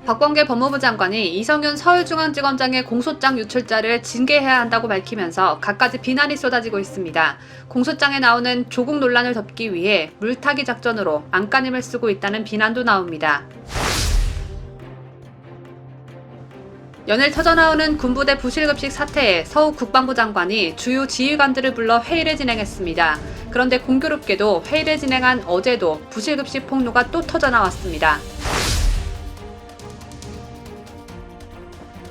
박범계 법무부 장관이 이성윤 서울중앙지검장의 공소장 유출자를 징계해야 한다고 밝히면서 갖가지 비난이 쏟아지고 있습니다. 공소장에 나오는 조국 논란을 덮기 위해 물타기 작전으로 안간힘을 쓰고 있다는 비난도 나옵니다. 연일 터져나오는 군부대 부실급식 사태에 서욱 국방부 장관이 주요 지휘관들을 불러 회의를 진행했습니다. 그런데 공교롭게도 회의를 진행한 어제도 부실급식 폭로가 또 터져나왔습니다.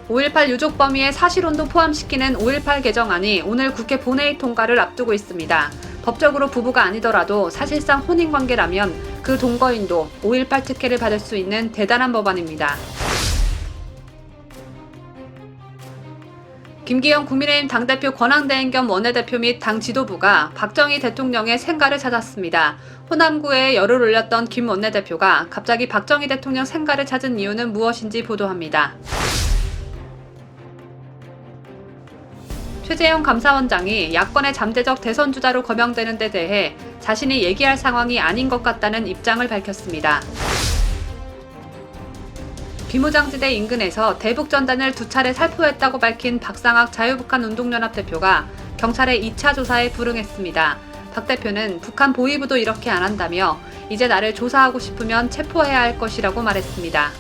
5.18 유족 범위에 사실혼도 포함시키는 5.18 개정안이 오늘 국회 본회의 통과를 앞두고 있습니다. 법적으로 부부가 아니더라도 사실상 혼인관계라면 그 동거인도 5.18 특혜를 받을 수 있는 대단한 법안입니다. 김기현 국민의힘 당대표 권한대행 겸 원내대표 및 당 지도부가 박정희 대통령의 생가를 찾았습니다. 호남구에 열을 올렸던 김 원내대표가 갑자기 박정희 대통령 생가를 찾은 이유는 무엇인지 보도합니다. 최재형 감사원장이 야권의 잠재적 대선 주자로 거명되는 데 대해 자신이 얘기할 상황이 아닌 것 같다는 입장을 밝혔습니다. 비무장지대 인근에서 대북전단을 2차례 살포했다고 밝힌 박상학 자유북한운동연합 대표가 경찰의 2차 조사에 불응했습니다. 박 대표는 북한 보위부도 이렇게 안 한다며 이제 나를 조사하고 싶으면 체포해야 할 것이라고 말했습니다.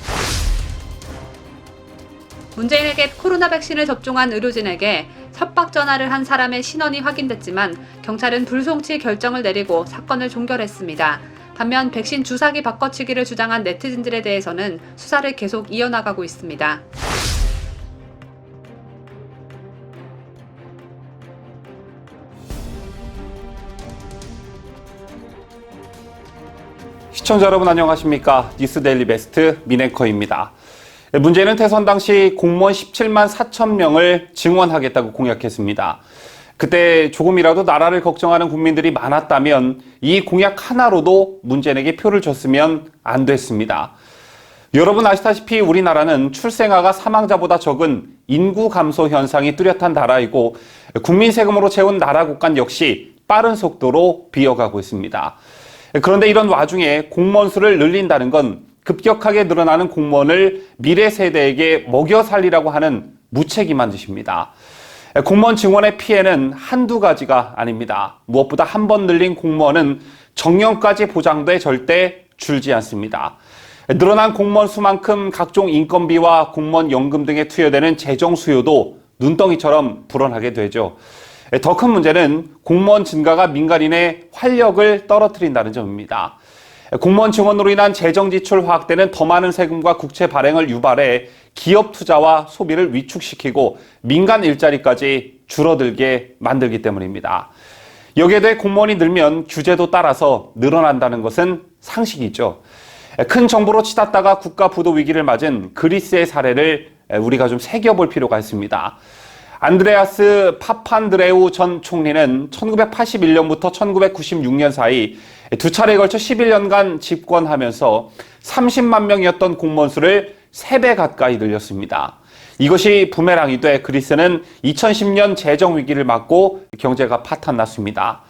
문재인에게 코로나 백신을 접종한 의료진에게 협박 전화를 한 사람의 신원이 확인됐지만 경찰은 불송치 결정을 내리고 사건을 종결했습니다. 반면 백신 주사기 바꿔치기를 주장한 네티즌들에 대해서는 수사를 계속 이어나가고 있습니다. 시청자 여러분 안녕하십니까? 뉴스데일리 베스트 민앵커입니다. 문재인은 대선 당시 공무원 17만 4천 명을 증원하겠다고 공약했습니다. 그때 조금이라도 나라를 걱정하는 국민들이 많았다면 이 공약 하나로도 문재인에게 표를 줬으면 안 됐습니다. 여러분 아시다시피 우리나라는 출생아가 사망자보다 적은 인구 감소 현상이 뚜렷한 나라이고 국민 세금으로 채운 나라 국간 역시 빠른 속도로 비어가고 있습니다. 그런데 이런 와중에 공무원 수를 늘린다는 건 급격하게 늘어나는 공무원을 미래 세대에게 먹여 살리라고 하는 무책임한 짓입니다. 공무원 증원의 피해는 한두 가지가 아닙니다. 무엇보다 한 번 늘린 공무원은 정년까지 보장돼 절대 줄지 않습니다. 늘어난 공무원 수만큼 각종 인건비와 공무원 연금 등에 투여되는 재정 수요도 눈덩이처럼 불어나게 되죠. 더 큰 문제는 공무원 증가가 민간인의 활력을 떨어뜨린다는 점입니다. 공무원 증원으로 인한 재정 지출 확대는 더 많은 세금과 국채 발행을 유발해 기업 투자와 소비를 위축시키고 민간 일자리까지 줄어들게 만들기 때문입니다. 여기에 대해 공무원이 늘면 규제도 따라서 늘어난다는 것은 상식이죠. 큰 정부로 치닫다가 국가 부도 위기를 맞은 그리스의 사례를 우리가 좀 새겨볼 필요가 있습니다. 안드레아스 파판드레우 전 총리는 1981년부터 1996년 사이 두 차례에 걸쳐 11년간 집권하면서 30만 명이었던 공무원 수를 3배 가까이 늘렸습니다. 이것이 부메랑이 돼 그리스는 2010년 재정 위기를 맞고 경제가 파탄났습니다.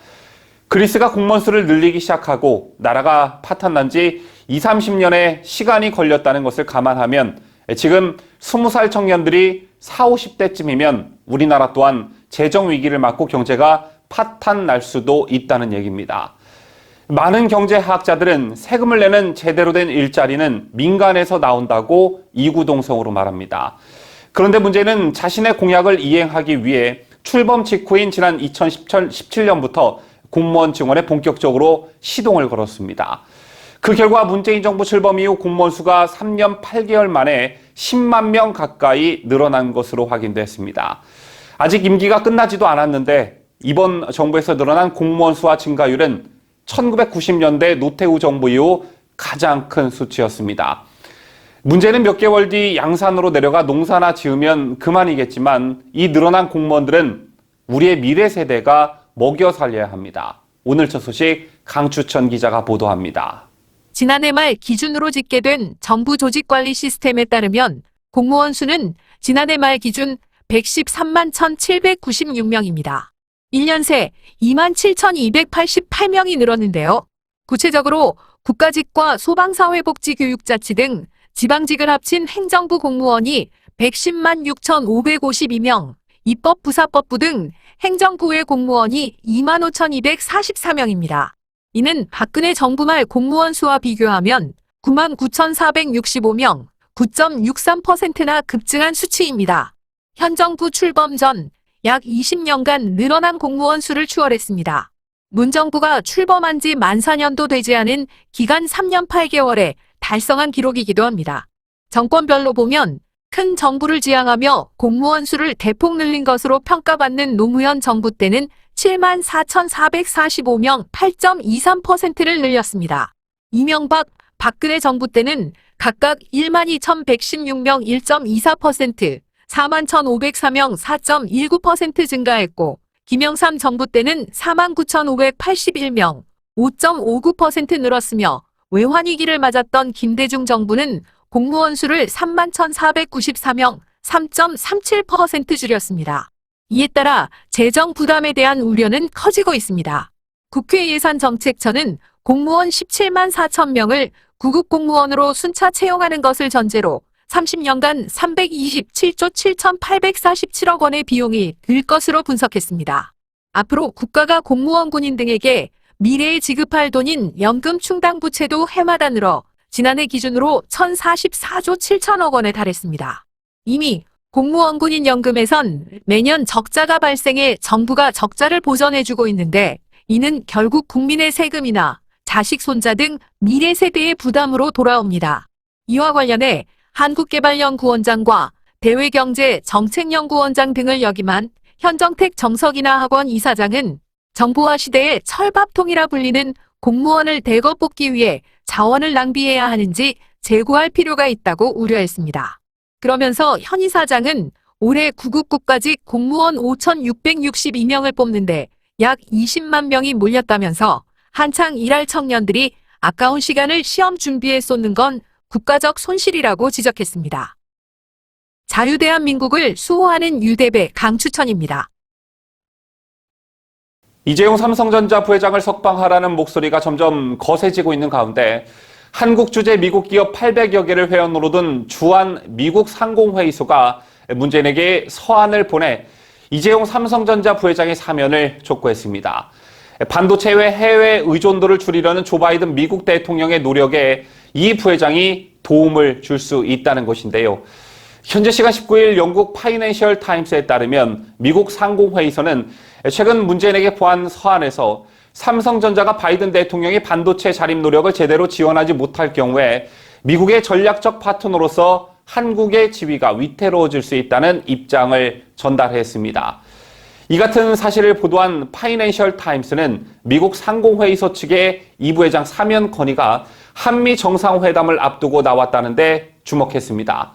그리스가 공무원 수를 늘리기 시작하고 나라가 파탄난 지 20-30년의 시간이 걸렸다는 것을 감안하면 지금 20살 청년들이 40, 50대쯤이면 우리나라 또한 재정 위기를 맞고 경제가 파탄 날 수도 있다는 얘기입니다. 많은 경제학자들은 세금을 내는 제대로 된 일자리는 민간에서 나온다고 이구동성으로 말합니다. 그런데 문제는 자신의 공약을 이행하기 위해 출범 직후인 지난 2017년부터 공무원 증원에 본격적으로 시동을 걸었습니다. 그 결과 문재인 정부 출범 이후 공무원 수가 3년 8개월 만에 10만 명 가까이 늘어난 것으로 확인됐습니다. 아직 임기가 끝나지도 않았는데 이번 정부에서 늘어난 공무원 수와 증가율은 1990년대 노태우 정부 이후 가장 큰 수치였습니다. 문제는 몇 개월 뒤 양산으로 내려가 농사나 지으면 그만이겠지만 이 늘어난 공무원들은 우리의 미래 세대가 먹여 살려야 합니다. 오늘 첫 소식 강추천 기자가 보도합니다. 지난해 말 기준으로 집계된 정부 조직관리 시스템에 따르면 공무원 수는 지난해 말 기준 113만 1,796명입니다. 1년 새 27,288명이 늘었는데요. 구체적으로 국가직과 소방사회복지교육자치 등 지방직을 합친 행정부 공무원이 110만 6,552명, 입법부사법부 등 행정부의 공무원이 25,244명입니다. 이는 박근혜 정부 말 공무원 수와 비교하면 99,465명, 9.63%나 급증한 수치입니다. 현 정부 출범 전 약 20년간 늘어난 공무원 수를 추월했습니다. 문 정부가 출범한 지 만 4년도 되지 않은 기간 3년 8개월에 달성한 기록이기도 합니다. 정권별로 보면 큰 정부를 지향하며 공무원 수를 대폭 늘린 것으로 평가받는 노무현 정부 때는 7만 4,445명 8.23%를 늘렸습니다. 이명박, 박근혜 정부 때는 각각 1만 2,116명 1.24%, 4만 1,504명 4.19% 증가했고 김영삼 정부 때는 4만 9,581명 5.59% 늘었으며 외환위기를 맞았던 김대중 정부는 공무원 수를 3만 1,494명 3.37% 줄였습니다. 이에 따라 재정 부담에 대한 우려는 커지고 있습니다. 국회 예산정책처는 공무원 17만 4천 명을 구급 공무원으로 순차 채용하는 것을 전제로 30년간 327조 7,847억 원의 비용이 들 것으로 분석했습니다. 앞으로 국가가 공무원 군인 등에게 미래에 지급할 돈인 연금 충당부채도 해마다 늘어 지난해 기준으로 1,044조 7천억 원에 달했습니다. 이미 공무원 군인 연금에선 매년 적자가 발생해 정부가 적자를 보전해주고 있는데 이는 결국 국민의 세금이나 자식 손자 등 미래 세대의 부담으로 돌아옵니다. 이와 관련해 한국개발연구원장과 대외경제정책연구원장 등을 역임한 현정택 정석이나 학원 이사장은 정보화 시대의 철밥통이라 불리는 공무원을 대거 뽑기 위해 자원을 낭비해야 하는지 재고할 필요가 있다고 우려했습니다. 그러면서 현 이사장은 올해 구급국가직 공무원 5,662명을 뽑는데 약 20만 명이 몰렸다면서 한창 일할 청년들이 아까운 시간을 시험 준비에 쏟는 건 국가적 손실이라고 지적했습니다. 자유대한민국을 수호하는 유대배 강추천입니다. 이재용 삼성전자 부회장을 석방하라는 목소리가 점점 거세지고 있는 가운데 한국 주재 미국 기업 800여 개를 회원으로 둔 주한 미국 상공회의소가 문재인에게 서한을 보내 이재용 삼성전자 부회장의 사면을 촉구했습니다. 반도체 외 해외 의존도를 줄이려는 조 바이든 미국 대통령의 노력에 이 부회장이 도움을 줄 수 있다는 것인데요. 현재 시간 19일 영국 파이낸셜 타임스에 따르면 미국 상공회의소는 최근 문재인에게 보한 서한에서 삼성전자가 바이든 대통령의 반도체 자립 노력을 제대로 지원하지 못할 경우에 미국의 전략적 파트너로서 한국의 지위가 위태로워질 수 있다는 입장을 전달했습니다. 이 같은 사실을 보도한 파이낸셜 타임스는 미국 상공회의소 측의 이 부회장 사면 건의가 한미 정상회담을 앞두고 나왔다는데 주목했습니다.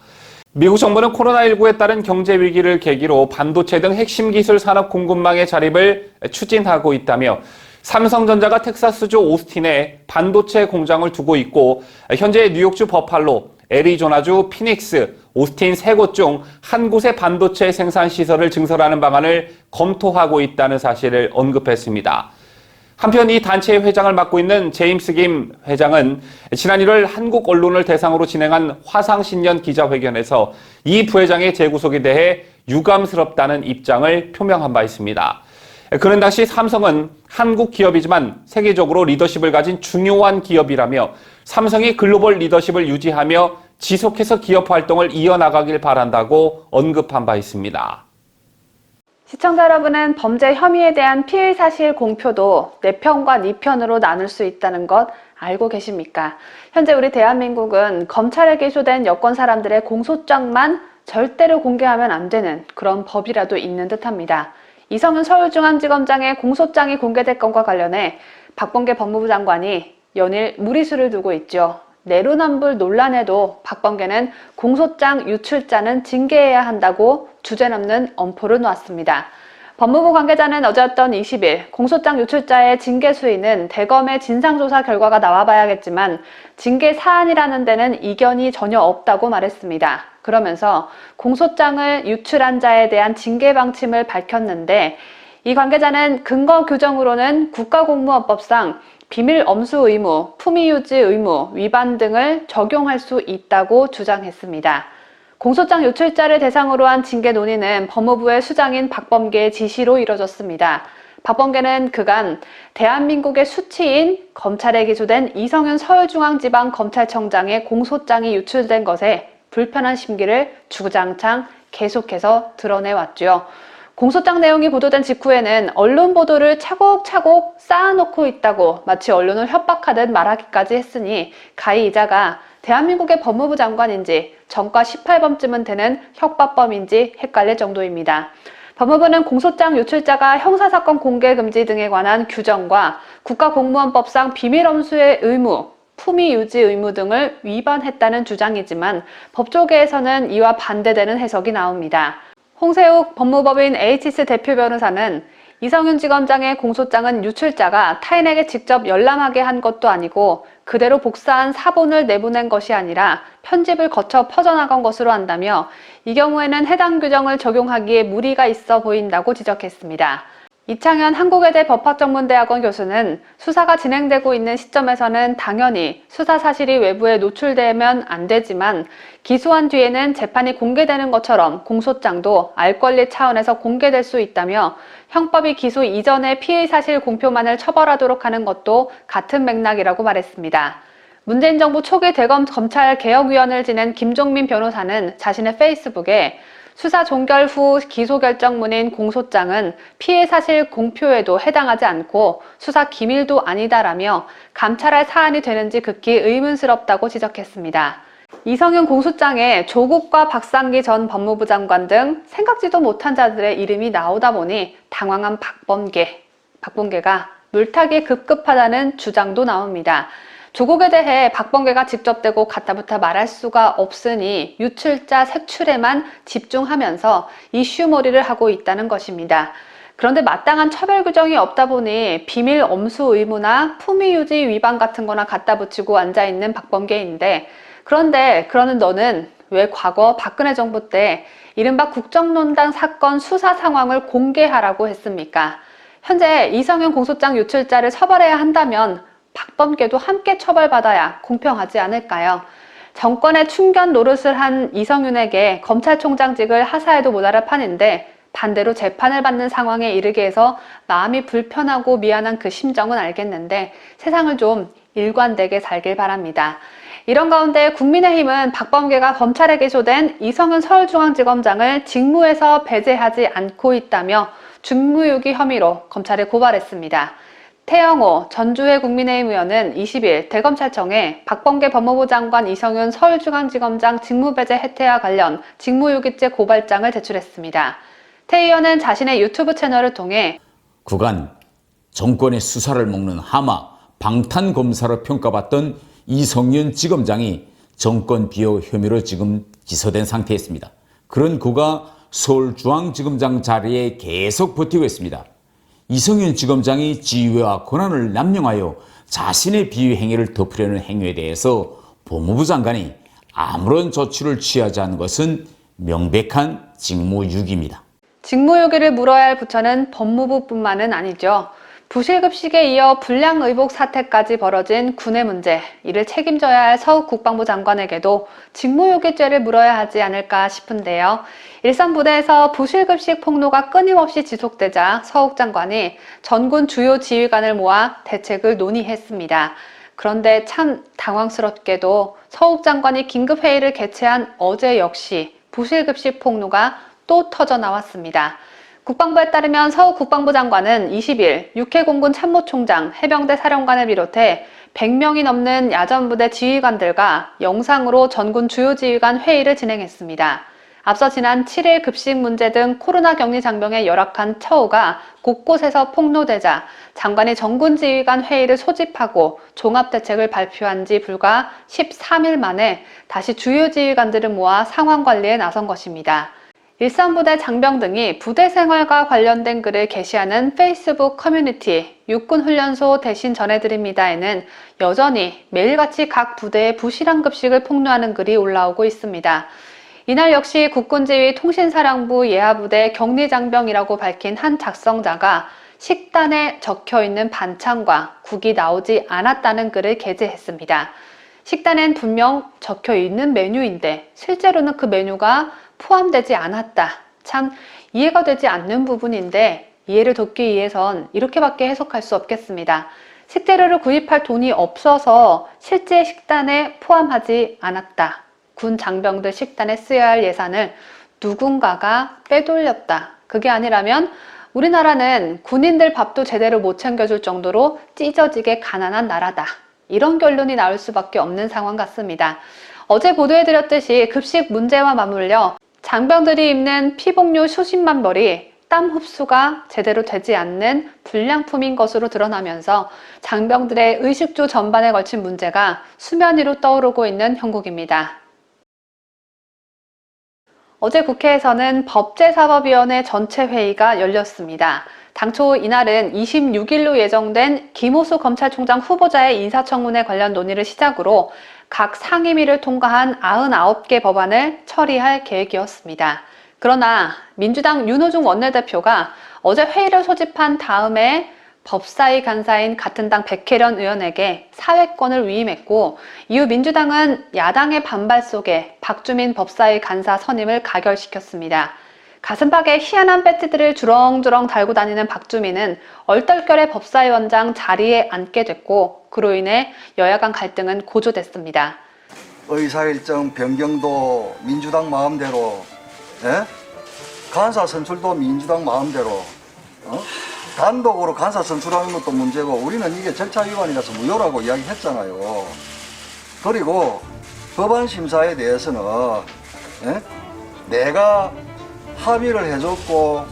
미국 정부는 코로나19에 따른 경제 위기를 계기로 반도체 등 핵심 기술 산업 공급망의 자립을 추진하고 있다며 삼성전자가 텍사스주 오스틴에 반도체 공장을 두고 있고 현재 뉴욕주 버팔로, 애리조나주 피닉스, 오스틴 세 곳 중 한 곳의 반도체 생산 시설을 증설하는 방안을 검토하고 있다는 사실을 언급했습니다. 한편 이 단체의 회장을 맡고 있는 제임스 김 회장은 지난 1월 한국 언론을 대상으로 진행한 화상신년 기자회견에서 이 부회장의 재구속에 대해 유감스럽다는 입장을 표명한 바 있습니다. 그는 당시 삼성은 한국 기업이지만 세계적으로 리더십을 가진 중요한 기업이라며 삼성이 글로벌 리더십을 유지하며 지속해서 기업 활동을 이어나가길 바란다고 언급한 바 있습니다. 시청자 여러분은 범죄 혐의에 대한 피의 사실 공표도 내 편과 네 편으로 나눌 수 있다는 것 알고 계십니까? 현재 우리 대한민국은 검찰에 기소된 여권 사람들의 공소장만 절대로 공개하면 안 되는 그런 법이라도 있는 듯합니다. 이성윤 서울중앙지검장의 공소장이 공개될 건과 관련해 박범계 법무부 장관이 연일 무리수를 두고 있죠. 내로남불 논란에도 박범계는 공소장 유출자는 징계해야 한다고 주제넘는 엄포를 놓았습니다. 법무부 관계자는 어제였던 20일 공소장 유출자의 징계 수위는 대검의 진상조사 결과가 나와봐야겠지만 징계 사안이라는 데는 이견이 전혀 없다고 말했습니다. 그러면서 공소장을 유출한 자에 대한 징계 방침을 밝혔는데 이 관계자는 근거 규정으로는 국가공무원법상 비밀 엄수 의무, 품위 유지 의무 위반 등을 적용할 수 있다고 주장했습니다. 공소장 유출자를 대상으로 한 징계 논의는 법무부의 수장인 박범계의 지시로 이뤄졌습니다. 박범계는 그간 대한민국의 수치인 검찰에 기소된 이성윤 서울중앙지방검찰청장의 공소장이 유출된 것에 불편한 심기를 주구장창 계속해서 드러내왔죠. 공소장 내용이 보도된 직후에는 언론 보도를 차곡차곡 쌓아놓고 있다고 마치 언론을 협박하듯 말하기까지 했으니 가히 이자가 대한민국의 법무부 장관인지 전과 18범쯤은 되는 협박범인지 헷갈릴 정도입니다. 법무부는 공소장 유출자가 형사사건 공개 금지 등에 관한 규정과 국가공무원법상 비밀엄수의 의무, 품위 유지 의무 등을 위반했다는 주장이지만 법조계에서는 이와 반대되는 해석이 나옵니다. 홍세욱 법무법인 HC 대표 변호사는 이성윤 지검장의 공소장은 유출자가 타인에게 직접 열람하게 한 것도 아니고 그대로 복사한 사본을 내보낸 것이 아니라 편집을 거쳐 퍼져나간 것으로 한다며 이 경우에는 해당 규정을 적용하기에 무리가 있어 보인다고 지적했습니다. 이창현 한국외대 법학전문대학원 교수는 수사가 진행되고 있는 시점에서는 당연히 수사 사실이 외부에 노출되면 안 되지만 기소한 뒤에는 재판이 공개되는 것처럼 공소장도 알 권리 차원에서 공개될 수 있다며 형법이 기소 이전에 피의 사실 공표만을 처벌하도록 하는 것도 같은 맥락이라고 말했습니다. 문재인 정부 초기 대검 검찰개혁위원을 지낸 김종민 변호사는 자신의 페이스북에 수사 종결 후 기소 결정문인 공소장은 피해 사실 공표에도 해당하지 않고 수사 기밀도 아니다라며 감찰할 사안이 되는지 극히 의문스럽다고 지적했습니다. 이성윤 공소장에 조국과 박상기 전 법무부 장관 등 생각지도 못한 자들의 이름이 나오다 보니 당황한 박범계가 물타기에 급급하다는 주장도 나옵니다. 조국에 대해 박범계가 직접 대고 갖다붙어 말할 수가 없으니 유출자 색출에만 집중하면서 이슈몰이를 하고 있다는 것입니다. 그런데 마땅한 처벌 규정이 없다 보니 비밀 엄수 의무나 품위 유지 위반 같은 거나 갖다 붙이고 앉아있는 박범계인데 그런데 그러는 너는 왜 과거 박근혜 정부 때 이른바 국정농단 사건 수사 상황을 공개하라고 했습니까? 현재 이성윤 공소장 유출자를 처벌해야 한다면 박범계도 함께 처벌받아야 공평하지 않을까요? 정권의 충견 노릇을 한 이성윤에게 검찰총장직을 하사해도 모자랄 판인데 반대로 재판을 받는 상황에 이르게 해서 마음이 불편하고 미안한 그 심정은 알겠는데 세상을 좀 일관되게 살길 바랍니다. 이런 가운데 국민의힘은 박범계가 검찰에 기소된 이성윤 서울중앙지검장을 직무에서 배제하지 않고 있다며 직무유기 혐의로 검찰에 고발했습니다. 태영호 전주회 국민의힘 의원은 20일 대검찰청에 박범계 법무부 장관 이성윤 서울중앙지검장 직무배제 해태와 관련 직무유기죄 고발장을 제출했습니다. 태 의원은 자신의 유튜브 채널을 통해 그간 정권의 수사를 먹는 하마, 방탄검사로 평가받던 이성윤 지검장이 정권 비호 혐의로 지금 기소된 상태였습니다. 그런 그가 서울중앙지검장 자리에 계속 버티고 있습니다. 이성윤 지검장이 지위와 권한을 남용하여 자신의 비위 행위를 덮으려는 행위에 대해서 법무부 장관이 아무런 조치를 취하지 않은 것은 명백한 직무유기입니다. 직무유기를 물어야 할 부처는 법무부뿐만은 아니죠. 부실급식에 이어 불량의복 사태까지 벌어진 군의 문제, 이를 책임져야 할 서욱 국방부 장관에게도 직무유기죄를 물어야 하지 않을까 싶은데요. 일선 부대에서 부실급식 폭로가 끊임없이 지속되자 서욱 장관이 전군 주요 지휘관을 모아 대책을 논의했습니다. 그런데 참 당황스럽게도 서욱 장관이 긴급회의를 개최한 어제 역시 부실급식 폭로가 또 터져 나왔습니다. 국방부에 따르면 서욱 국방부 장관은 20일 육해공군 참모총장, 해병대 사령관을 비롯해 100명이 넘는 야전부대 지휘관들과 영상으로 전군 주요 지휘관 회의를 진행했습니다. 앞서 지난 7일 급식 문제 등 코로나 격리 장병의 열악한 처우가 곳곳에서 폭로되자 장관이 전군 지휘관 회의를 소집하고 종합대책을 발표한 지 불과 13일 만에 다시 주요 지휘관들을 모아 상황 관리에 나선 것입니다. 일선부대 장병 등이 부대 생활과 관련된 글을 게시하는 페이스북 커뮤니티 육군훈련소 대신 전해드립니다에는 여전히 매일같이 각 부대의 부실한 급식을 폭로하는 글이 올라오고 있습니다. 이날 역시 국군지휘 통신사령부 예하부대 격리장병이라고 밝힌 한 작성자가 식단에 적혀 있는 반찬과 국이 나오지 않았다는 글을 게재했습니다. 식단엔 분명 적혀 있는 메뉴인데 실제로는 그 메뉴가 포함되지 않았다. 참 이해가 되지 않는 부분인데 이해를 돕기 위해선 이렇게밖에 해석할 수 없겠습니다. 식재료를 구입할 돈이 없어서 실제 식단에 포함하지 않았다. 군 장병들 식단에 쓰여야 할 예산을 누군가가 빼돌렸다. 그게 아니라면 우리나라는 군인들 밥도 제대로 못 챙겨줄 정도로 찢어지게 가난한 나라다. 이런 결론이 나올 수밖에 없는 상황 같습니다. 어제 보도해드렸듯이 급식 문제와 맞물려 장병들이 입는 피복류 수십만 벌이 땀 흡수가 제대로 되지 않는 불량품인 것으로 드러나면서 장병들의 의식주 전반에 걸친 문제가 수면 위로 떠오르고 있는 형국입니다. 어제 국회에서는 법제사법위원회 전체 회의가 열렸습니다. 당초 이날은 26일로 예정된 김호수 검찰총장 후보자의 인사청문회 관련 논의를 시작으로 각 상임위를 통과한 99개 법안을 처리할 계획이었습니다. 그러나 민주당 윤호중 원내대표가 어제 회의를 소집한 다음에 법사위 간사인 같은 당 백혜련 의원에게 사회권을 위임했고 이후 민주당은 야당의 반발 속에 박주민 법사위 간사 선임을 가결시켰습니다. 가슴팍에 희한한 배지들을 주렁주렁 달고 다니는 박주민은 얼떨결에 법사위원장 자리에 앉게 됐고 그로 인해 여야 간 갈등은 고조됐습니다. 의사일정 변경도 민주당 마음대로, 간사 선출도 민주당 마음대로, 단독으로 간사 선출하는 것도 문제고 우리는 이게 절차 위반이라서 무효라고 이야기했잖아요. 그리고 법안 심사에 대해서는 내가 합의를 해줬고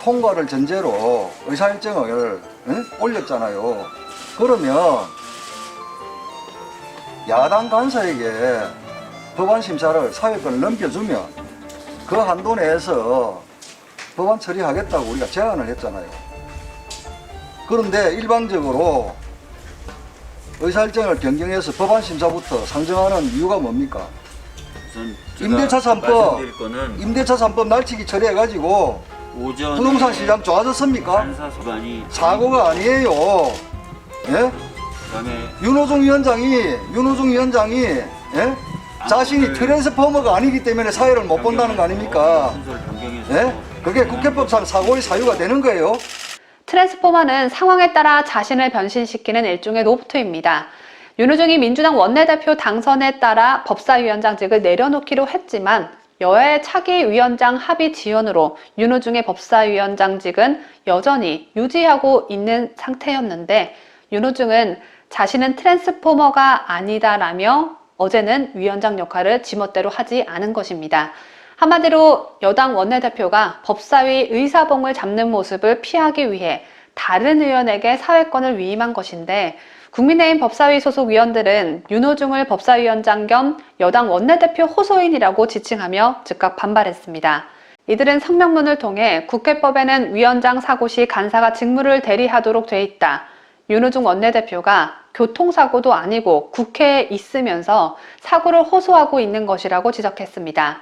통과를 전제로 의사일정을 올렸잖아요. 그러면 야당 간사에게 법안 심사를 사회권을 넘겨주면 그 한도 내에서 법안 처리하겠다고 우리가 제안을 했잖아요. 그런데 일방적으로 의사일정을 변경해서 법안 심사부터 상정하는 이유가 뭡니까? 임대차 3법, 임대차 3법 날치기 처리해가지고 부동산 시장 좋아졌습니까? 사고가 아니에요. 예? 윤호중 위원장이 자신이 트랜스포머가 아니기 때문에 사회를 못 본다는 거 아닙니까? 예? 그게 국회법상 사고의 사유가 되는 거예요. 트랜스포머는 상황에 따라 자신을 변신시키는 일종의 로봇입니다. 윤호중이 민주당 원내대표 당선에 따라 법사위원장직을 내려놓기로 했지만 여야의 차기 위원장 합의 지연으로 윤호중의 법사위원장직은 여전히 유지하고 있는 상태였는데 윤호중은 자신은 트랜스포머가 아니다라며 어제는 위원장 역할을 지멋대로 하지 않은 것입니다. 한마디로 여당 원내대표가 법사위 의사봉을 잡는 모습을 피하기 위해 다른 의원에게 사회권을 위임한 것인데 국민의힘 법사위 소속 위원들은 윤호중을 법사위원장 겸 여당 원내대표 호소인이라고 지칭하며 즉각 반발했습니다. 이들은 성명문을 통해 국회법에는 위원장 사고 시 간사가 직무를 대리하도록 돼 있다. 윤호중 원내대표가 교통사고도 아니고 국회에 있으면서 사고를 호소하고 있는 것이라고 지적했습니다.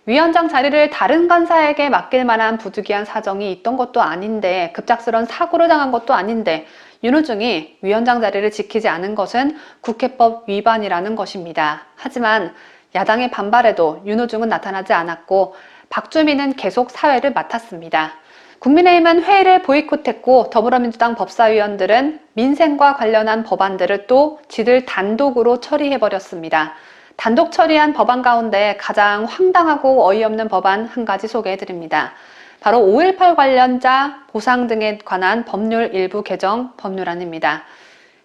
위원장 자리를 다른 간사에게 맡길 만한 부득이한 사정이 있던 것도 아닌데 급작스런 사고를 당한 것도 아닌데 윤호중이 위원장 자리를 지키지 않은 것은 국회법 위반이라는 것입니다. 하지만 야당의 반발에도 윤호중은 나타나지 않았고 박주민은 계속 사회를 맡았습니다. 국민의힘은 회의를 보이콧했고 더불어민주당 법사위원들은 민생과 관련한 법안들을 또 지들 단독으로 처리해버렸습니다. 단독 처리한 법안 가운데 가장 황당하고 어이없는 법안 한 가지 소개해드립니다. 바로 5.18 관련자 보상 등에 관한 법률 일부 개정 법률안입니다.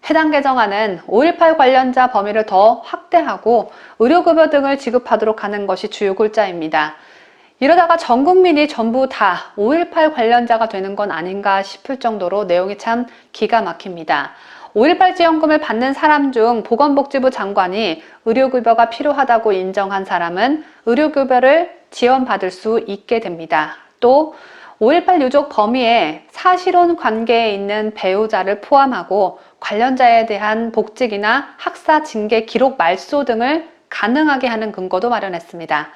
해당 개정안은 5.18 관련자 범위를 더 확대하고 의료급여 등을 지급하도록 하는 것이 주요 골자입니다. 이러다가 전 국민이 전부 다 5.18 관련자가 되는 건 아닌가 싶을 정도로 내용이 참 기가 막힙니다. 5.18 지원금을 받는 사람 중 보건복지부 장관이 의료급여가 필요하다고 인정한 사람은 의료급여를 지원받을 수 있게 됩니다. 또 5.18 유족 범위에 사실혼 관계에 있는 배우자를 포함하고 관련자에 대한 복직이나 학사 징계 기록 말소 등을 가능하게 하는 근거도 마련했습니다.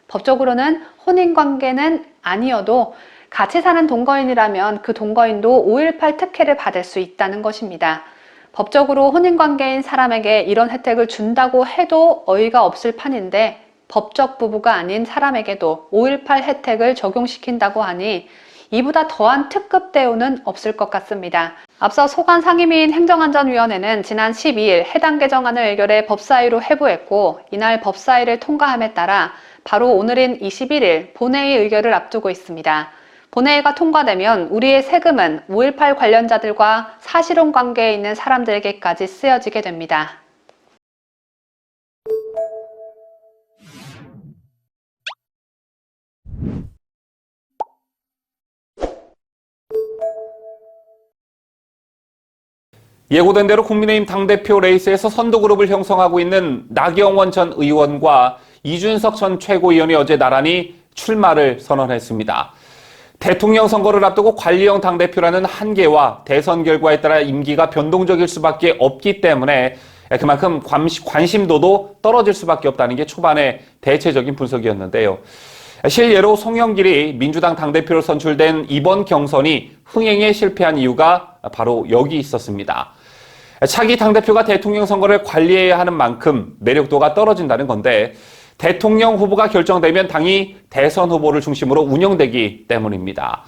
법적으로는 혼인관계는 아니어도 같이 사는 동거인이라면 그 동거인도 5.18 특혜를 받을 수 있다는 것입니다. 법적으로 혼인관계인 사람에게 이런 혜택을 준다고 해도 어이가 없을 판인데 법적 부부가 아닌 사람에게도 5.18 혜택을 적용시킨다고 하니 이보다 더한 특급 대우는 없을 것 같습니다. 앞서 소관 상임위인 행정안전위원회는 지난 12일 해당 개정안을 의결해 법사위로 회부했고 이날 법사위를 통과함에 따라 바로 오늘인 21일 본회의 의결을 앞두고 있습니다. 본회의가 통과되면 우리의 세금은 5.18 관련자들과 사실혼 관계에 있는 사람들에게까지 쓰여지게 됩니다. 예고된 대로 국민의힘 당대표 레이스에서 선두그룹을 형성하고 있는 나경원 전 의원과 이준석 전 최고위원이 어제 나란히 출마를 선언했습니다. 대통령 선거를 앞두고 관리형 당대표라는 한계와 대선 결과에 따라 임기가 변동적일 수밖에 없기 때문에 그만큼 관심도도 떨어질 수밖에 없다는 게 초반의 대체적인 분석이었는데요. 실예로 송영길이 민주당 당대표로 선출된 이번 경선이 흥행에 실패한 이유가 바로 여기 있었습니다. 차기 당대표가 대통령 선거를 관리해야 하는 만큼 매력도가 떨어진다는 건데 대통령 후보가 결정되면 당이 대선 후보를 중심으로 운영되기 때문입니다.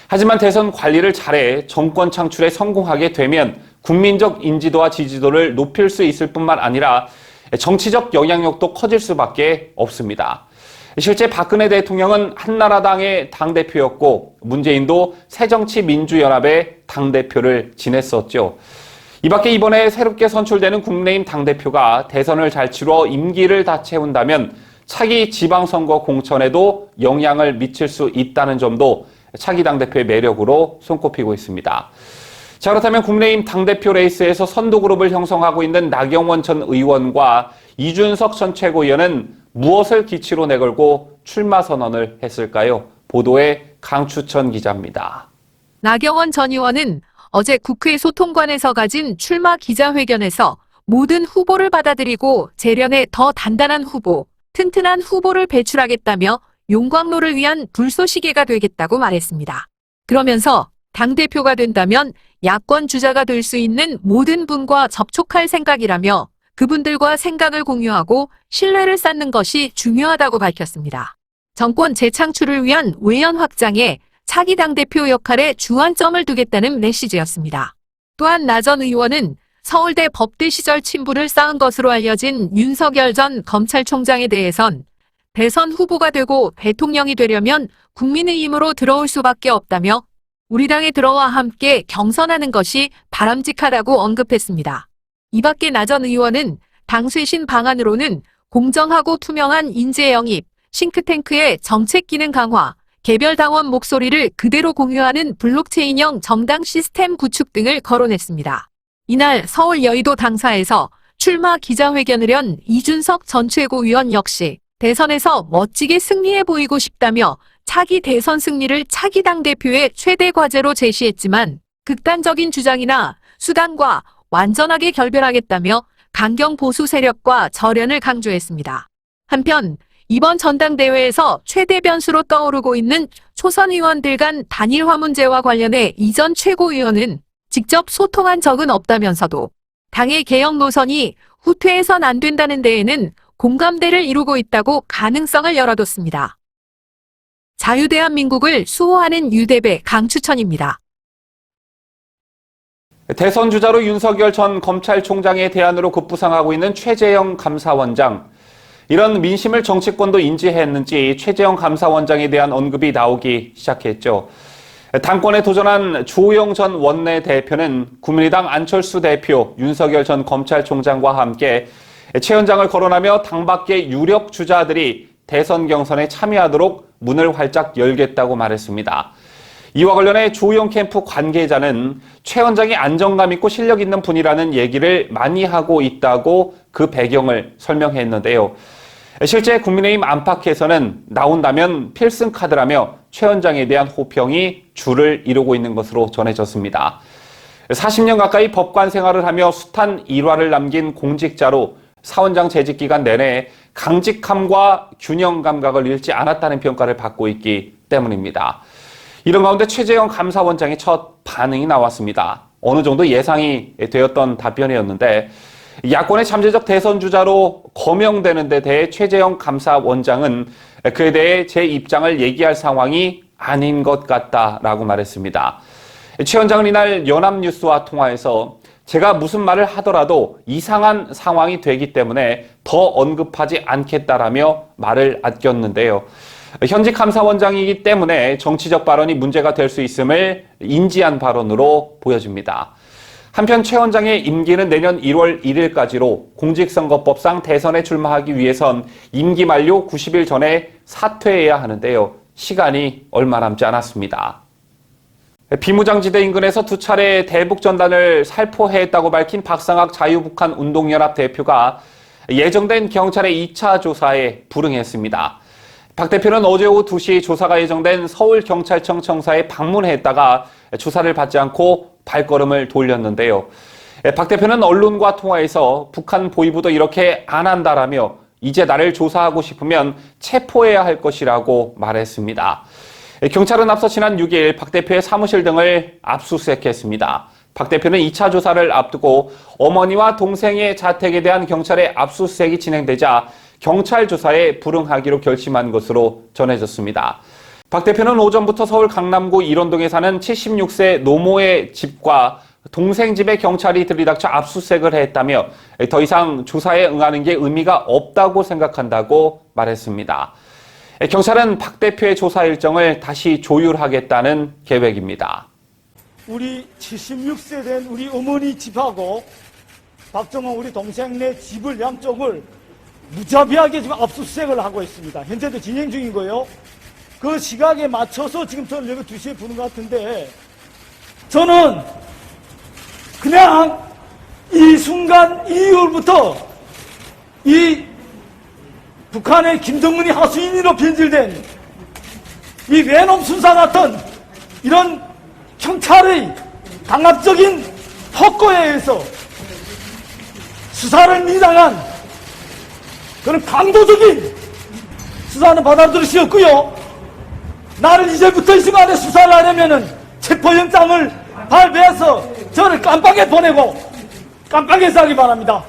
하지만 대선 관리를 잘해 정권 창출에 성공하게 되면 국민적 인지도와 지지도를 높일 수 있을 뿐만 아니라 정치적 영향력도 커질 수밖에 없습니다. 실제 박근혜 대통령은 한나라당의 당대표였고 문재인도 새정치민주연합의 당대표를 지냈었죠. 이 밖에 이번에 새롭게 선출되는 국민의힘 당대표가 대선을 잘 치러 임기를 다 채운다면 차기 지방선거 공천에도 영향을 미칠 수 있다는 점도 차기 당대표의 매력으로 손꼽히고 있습니다. 자, 그렇다면 국민의힘 당대표 레이스에서 선두그룹을 형성하고 있는 나경원 전 의원과 이준석 전 최고위원은 무엇을 기치로 내걸고 출마 선언을 했을까요? 보도에 강추천 기자입니다. 나경원 전 의원은 어제 국회 소통관에서 가진 출마 기자회견에서 모든 후보를 받아들이고 재련에 더 단단한 후보, 튼튼한 후보를 배출하겠다며 용광로를 위한 불쏘시개가 되겠다고 말했습니다. 그러면서 당대표가 된다면 야권 주자가 될 수 있는 모든 분과 접촉할 생각이라며 그분들과 생각을 공유하고 신뢰를 쌓는 것이 중요하다고 밝혔습니다. 정권 재창출을 위한 외연 확장에 차기 당대표 역할에 주안점을 두겠다는 메시지였습니다. 또한 나 전 의원은 서울대 법대 시절 친분을 쌓은 것으로 알려진 윤석열 전 검찰총장에 대해선 대선 후보가 되고 대통령이 되려면 국민의힘으로 들어올 수밖에 없다며 우리 당에 들어와 함께 경선하는 것이 바람직하다고 언급했습니다. 이 밖에 나 전 의원은 당 쇄신 방안으로는 공정하고 투명한 인재 영입, 싱크탱크의 정책 기능 강화, 개별 당원 목소리를 그대로 공유하는 블록체인형 정당 시스템 구축 등을 거론했습니다. 이날 서울 여의도 당사에서 출마 기자회견을 연 이준석 전 최고위원 역시 대선에서 멋지게 승리해 보이고 싶다며 차기 대선 승리를 차기 당대표의 최대 과제로 제시했지만 극단적인 주장이나 수단과 완전하게 결별하겠다며 강경 보수 세력과 절연을 강조했습니다. 한편 이번 전당대회에서 최대 변수로 떠오르고 있는 초선 의원들 간 단일화 문제와 관련해 이 전 최고위원은 직접 소통한 적은 없다면서도 당의 개혁 노선이 후퇴해선 안 된다는 데에는 공감대를 이루고 있다고 가능성을 열어뒀습니다. 자유대한민국을 수호하는 유대배 강추천입니다. 대선 주자로 윤석열 전 검찰총장의 대안으로 급부상하고 있는 최재형 감사원장. 이런 민심을 정치권도 인지했는지 최재형 감사원장에 대한 언급이 나오기 시작했죠. 당권에 도전한 주호영 전 원내대표는 국민의당 안철수 대표, 윤석열 전 검찰총장과 함께 최 원장을 거론하며 당 밖의 유력 주자들이 대선 경선에 참여하도록 문을 활짝 열겠다고 말했습니다. 이와 관련해 주호영 캠프 관계자는 최 원장이 안정감 있고 실력 있는 분이라는 얘기를 많이 하고 있다고 그 배경을 설명했는데요. 실제 국민의힘 안팎에서는 나온다면 필승 카드라며 최 원장에 대한 호평이 줄을 이루고 있는 것으로 전해졌습니다. 40년 가까이 법관 생활을 하며 숱한 일화를 남긴 공직자로 사원장 재직 기간 내내 강직함과 균형 감각을 잃지 않았다는 평가를 받고 있기 때문입니다. 이런 가운데 최재형 감사원장의 첫 반응이 나왔습니다. 어느 정도 예상이 되었던 답변이었는데 야권의 잠재적 대선 주자로 거명되는 데 대해 최재형 감사원장은 그에 대해 제 입장을 얘기할 상황이 아닌 것 같다라고 말했습니다. 최 원장은 이날 연합뉴스와 통화에서 제가 무슨 말을 하더라도 이상한 상황이 되기 때문에 더 언급하지 않겠다라며 말을 아꼈는데요. 현직 감사원장이기 때문에 정치적 발언이 문제가 될 수 있음을 인지한 발언으로 보여집니다. 한편 최 원장의 임기는 내년 1월 1일까지로 공직선거법상 대선에 출마하기 위해선 임기 만료 90일 전에 사퇴해야 하는데요. 시간이 얼마 남지 않았습니다. 비무장지대 인근에서 두 차례 대북전단을 살포했다고 밝힌 박상학 자유북한 운동연합 대표가 예정된 경찰의 2차 조사에 불응했습니다. 박 대표는 어제 오후 2시 조사가 예정된 서울경찰청 청사에 방문했다가 조사를 받지 않고 발걸음을 돌렸는데요. 박 대표는 언론과 통화에서 북한 보위부도 이렇게 안 한다라며 이제 나를 조사하고 싶으면 체포해야 할 것이라고 말했습니다. 경찰은 앞서 지난 6일 박 대표의 사무실 등을 압수수색했습니다. 박 대표는 2차 조사를 앞두고 어머니와 동생의 자택에 대한 경찰의 압수수색이 진행되자 경찰 조사에 불응하기로 결심한 것으로 전해졌습니다. 박 대표는 오전부터 서울 강남구 일원동에 사는 76세 노모의 집과 동생 집에 경찰이 들이닥쳐 압수수색을 했다며 더 이상 조사에 응하는 게 의미가 없다고 생각한다고 말했습니다. 경찰은 박 대표의 조사 일정을 다시 조율하겠다는 계획입니다. 우리 76세 된 우리 어머니 집하고 박정원 우리 동생네 집을 양쪽을 무자비하게 지금 압수수색을 하고 있습니다. 현재도 진행 중인 거예요. 그 시각에 맞춰서 지금 저는 여기 2시에 부른 것 같은데 저는 그냥 이 순간 이후부터 이 북한의 김정은이 하수인으로 변질된 이 외놈 순사 같은 이런 경찰의 강압적인 폭거에 의해서 수사를 미당한 그런 강도적인 수사는 받아들일 수 없고요. 나를 이제부터 이 순간에 수사를 하려면은 체포영장을 발부해서 저를 깜빵에 보내고 깜빵에서 하기 바랍니다.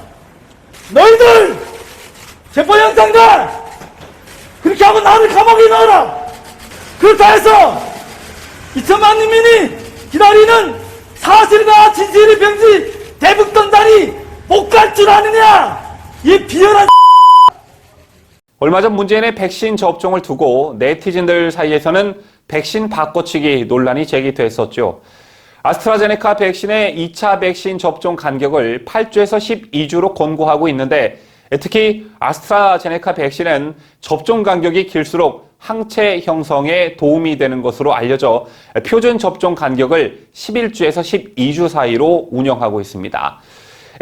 너희들 체포영장들 그렇게 하고 나를 감옥에 넣어라. 그렇다 해서 2천만 인민이 기다리는 사실과 진실이 병지 대북전단이 못 갈 줄 아느냐 이 비열한 얼마 전 문재인의 백신 접종을 두고 네티즌들 사이에서는 백신 바꿔치기 논란이 제기됐었죠. 아스트라제네카 백신의 2차 백신 접종 간격을 8주에서 12주로 권고하고 있는데 특히 아스트라제네카 백신은 접종 간격이 길수록 항체 형성에 도움이 되는 것으로 알려져 표준 접종 간격을 11주에서 12주 사이로 운영하고 있습니다.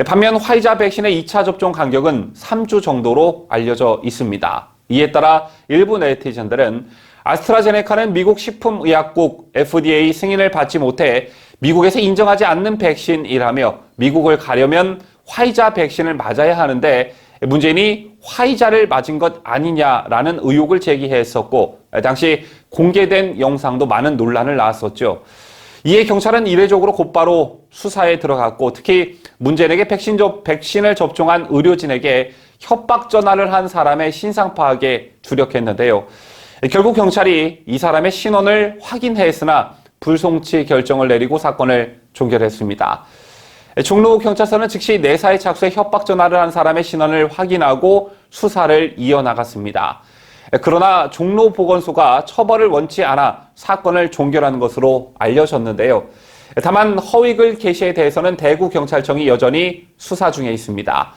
반면 화이자 백신의 2차 접종 간격은 3주 정도로 알려져 있습니다. 이에 따라 일부 네티즌들은 아스트라제네카는 미국 식품의약국 FDA 승인을 받지 못해 미국에서 인정하지 않는 백신이라며 미국을 가려면 화이자 백신을 맞아야 하는데 문재인이 화이자를 맞은 것 아니냐라는 의혹을 제기했었고 당시 공개된 영상도 많은 논란을 낳았었죠. 이에 경찰은 이례적으로 곧바로 수사에 들어갔고 특히 문재인에게 백신을 접종한 의료진에게 협박 전화를 한 사람의 신상 파악에 주력했는데요. 결국 경찰이 이 사람의 신원을 확인했으나 불송치 결정을 내리고 사건을 종결했습니다. 종로경찰서는 즉시 내사에 착수해 협박 전화를 한 사람의 신원을 확인하고 수사를 이어나갔습니다. 그러나 종로보건소가 처벌을 원치 않아 사건을 종결한 것으로 알려졌는데요. 다만 허위글 게시에 대해서는 대구경찰청이 여전히 수사 중에 있습니다.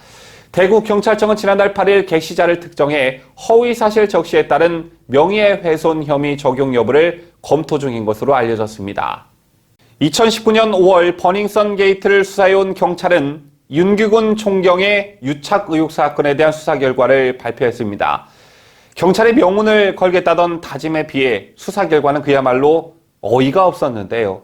대구경찰청은 지난달 8일 게시자를 특정해 허위사실 적시에 따른 명예훼손 혐의 적용 여부를 검토 중인 것으로 알려졌습니다. 2019년 5월 버닝썬 게이트를 수사해온 경찰은 윤규근 총경의 유착 의혹 사건에 대한 수사 결과를 발표했습니다. 경찰의 명운을 걸겠다던 다짐에 비해 수사 결과는 그야말로 어이가 없었는데요.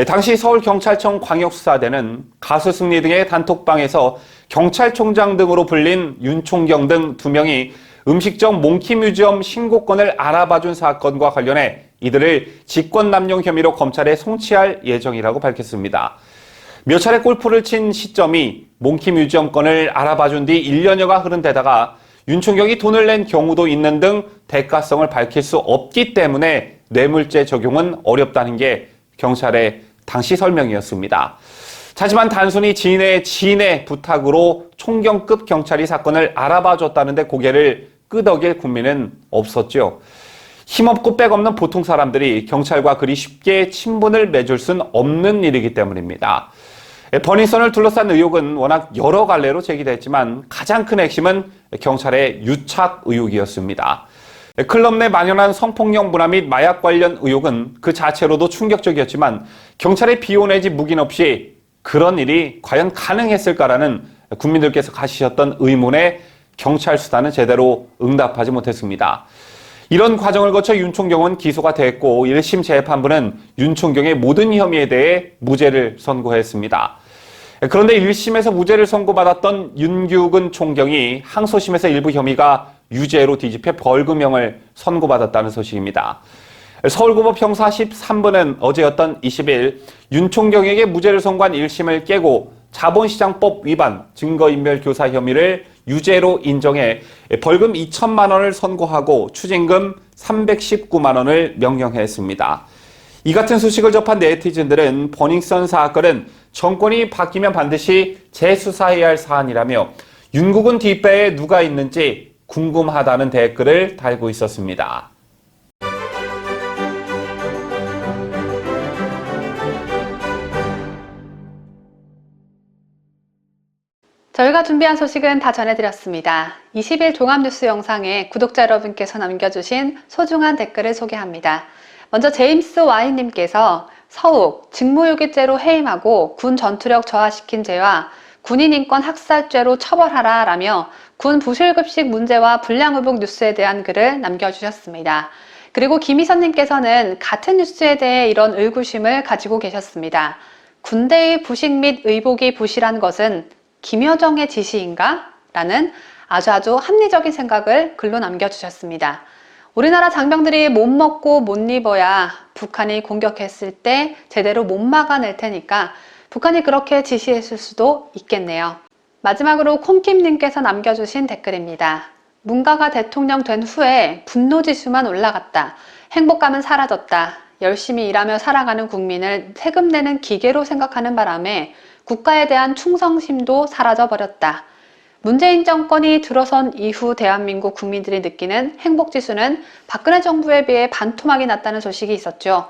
당시 서울경찰청 광역수사대는 가수 승리 등의 단톡방에서 경찰총장 등으로 불린 윤 총경 등 2명이 음식점 몽키뮤지엄 신고권을 알아봐준 사건과 관련해 이들을 직권남용 혐의로 검찰에 송치할 예정이라고 밝혔습니다. 몇 차례 골프를 친 시점이 몽키뮤지엄 건을 알아봐준 뒤 1년여가 흐른 데다가 윤총경이 돈을 낸 경우도 있는 등 대가성을 밝힐 수 없기 때문에 뇌물죄 적용은 어렵다는 게 경찰의 당시 설명이었습니다. 하지만 단순히 지인의 부탁으로 총경급 경찰이 사건을 알아봐줬다는데 고개를 끄덕일 국민은 없었죠. 힘없고 빽없는 보통 사람들이 경찰과 그리 쉽게 친분을 맺을 수는 없는 일이기 때문입니다. 버닝썬을 둘러싼 의혹은 워낙 여러 갈래로 제기됐지만 가장 큰 핵심은 경찰의 유착 의혹이었습니다. 클럽 내 만연한 성폭력 문화 및 마약 관련 의혹은 그 자체로도 충격적이었지만 경찰의 비호 내지 묵인 없이 그런 일이 과연 가능했을까라는 국민들께서 가지셨던 의문에 경찰 수사는 제대로 응답하지 못했습니다. 이런 과정을 거쳐 윤총경은 기소가 됐고 1심 재판부는 윤총경의 모든 혐의에 대해 무죄를 선고했습니다. 그런데 1심에서 무죄를 선고받았던 윤규근 총경이 항소심에서 일부 혐의가 유죄로 뒤집혀 벌금형을 선고받았다는 소식입니다. 서울고법 형사 13부는 어제였던 20일 윤 총경에게 무죄를 선고한 1심을 깨고 자본시장법 위반, 증거인멸 교사 혐의를 유죄로 인정해 벌금 2천만 원을 선고하고 추징금 319만 원을 명령했습니다. 이 같은 소식을 접한 네티즌들은 버닝썬 사건은 정권이 바뀌면 반드시 재수사해야 할 사안이라며 윤국은 뒷배에 누가 있는지 궁금하다는 댓글을 달고 있었습니다. 저희가 준비한 소식은 다 전해드렸습니다. 20일 종합뉴스 영상에 구독자 여러분께서 남겨주신 소중한 댓글을 소개합니다. 먼저 제임스 와인님께서 서욱, 직무유기죄로 해임하고 군 전투력 저하시킨 죄와 군인인권 학살죄로 처벌하라 라며 군 부실급식 문제와 불량의복 뉴스에 대한 글을 남겨주셨습니다. 그리고 김희선님께서는 같은 뉴스에 대해 이런 의구심을 가지고 계셨습니다. 군대의 부식 및 의복이 부실한 것은 김여정의 지시인가? 라는 아주 합리적인 생각을 글로 남겨주셨습니다. 우리나라 장병들이 못 먹고 못 입어야 북한이 공격했을 때 제대로 못 막아낼 테니까 북한이 그렇게 지시했을 수도 있겠네요. 마지막으로 콩킴님께서 남겨주신 댓글입니다. 문가가 대통령 된 후에 분노지수만 올라갔다. 행복감은 사라졌다. 열심히 일하며 살아가는 국민을 세금 내는 기계로 생각하는 바람에 국가에 대한 충성심도 사라져버렸다. 문재인 정권이 들어선 이후 대한민국 국민들이 느끼는 행복지수는 박근혜 정부에 비해 반토막이 났다는 소식이 있었죠.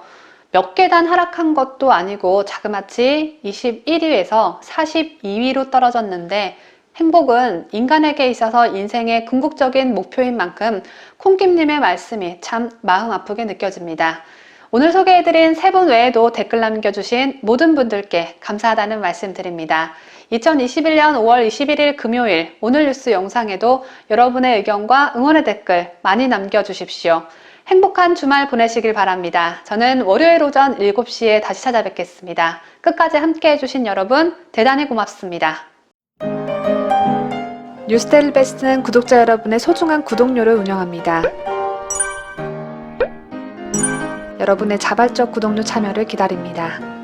몇 계단 하락한 것도 아니고 자그마치 21위에서 42위로 떨어졌는데 행복은 인간에게 있어서 인생의 궁극적인 목표인 만큼 콩김님의 말씀이 참 마음 아프게 느껴집니다. 오늘 소개해드린 세 분 외에도 댓글 남겨주신 모든 분들께 감사하다는 말씀 드립니다. 2021년 5월 21일 금요일 오늘 뉴스 영상에도 여러분의 의견과 응원의 댓글 많이 남겨주십시오. 행복한 주말 보내시길 바랍니다. 저는 월요일 오전 7시에 다시 찾아뵙겠습니다. 끝까지 함께 해주신 여러분 대단히 고맙습니다. 뉴스데일리 베스트는 구독자 여러분의 소중한 구독료를 운영합니다. 여러분의 자발적 구독료 참여를 기다립니다.